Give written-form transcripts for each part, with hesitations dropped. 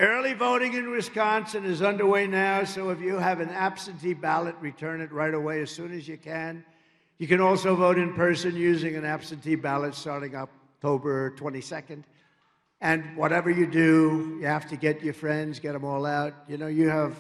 Early voting in Wisconsin is underway now, so if you have an absentee ballot, return it right away as soon as you can. You can also vote in person using an absentee ballot starting October 22nd. And whatever you do, you have to get your friends, get them all out. You know, you have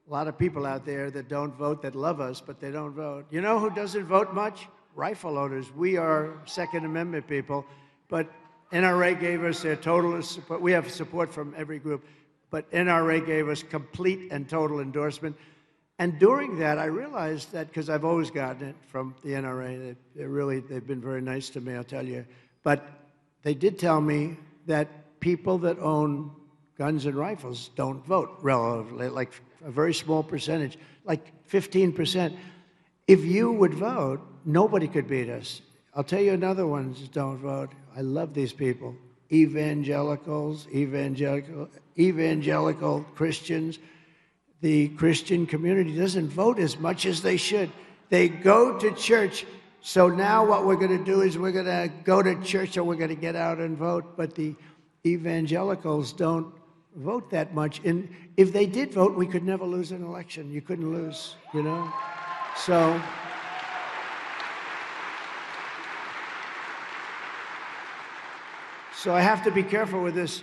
a lot of people out there that don't vote, that love us, but they don't vote. You know who doesn't vote much? Rifle owners. We are Second Amendment people, but NRA gave us their total support. We have support from every group, but NRA gave us complete and total endorsement. And during that, I realized that, because I've always gotten it from the NRA, they've been very nice to me, I'll tell you. But they did tell me that people that own guns and rifles don't vote relatively, like a very small percentage, like 15%. If you would vote, nobody could beat us. I'll tell you another one that don't vote. I love these people. Evangelicals, evangelical Christians. The Christian community doesn't vote as much as they should. They go to church. So now what we're going to do is we're going to go to church and we're going to get out and vote. But the evangelicals don't vote that much. And if they did vote, we could never lose an election. You couldn't lose, you know? So I have to be careful with this.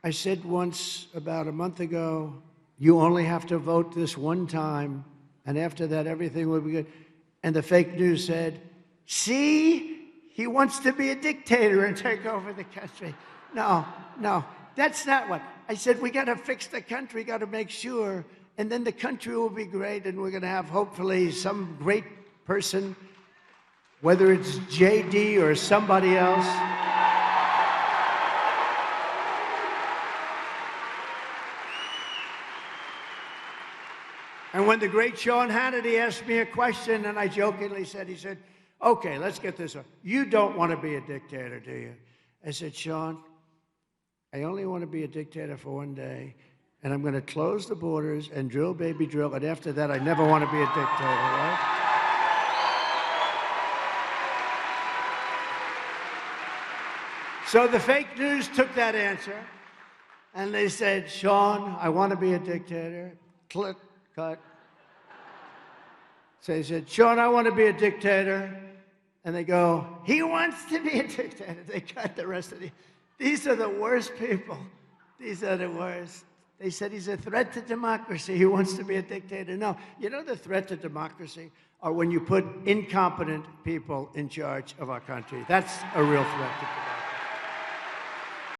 I said once about a month ago, you only have to vote this one time, and after that, everything will be good. And the fake news said, see, he wants to be a dictator and take over the country. No, that's not what. I said, we got to fix the country, got to make sure, and then the country will be great, and we're going to have, hopefully, some great person, whether it's JD or somebody else. And when the great Sean Hannity asked me a question, and I jokingly said, he said, okay, let's get this on. You don't want to be a dictator, do you? I said, Sean, I only want to be a dictator for one day, and I'm going to close the borders and drill, baby, drill, and after that, I never want to be a dictator, right? So the fake news took that answer, and they said, Sean, I want to be a dictator. Click. Cut. So he said, Sean, I want to be a dictator. And they go, he wants to be a dictator. They cut the rest of these are the worst people. These are the worst. They said he's a threat to democracy. He wants to be a dictator. No, you know the threat to democracy are when you put incompetent people in charge of our country. That's a real threat to democracy.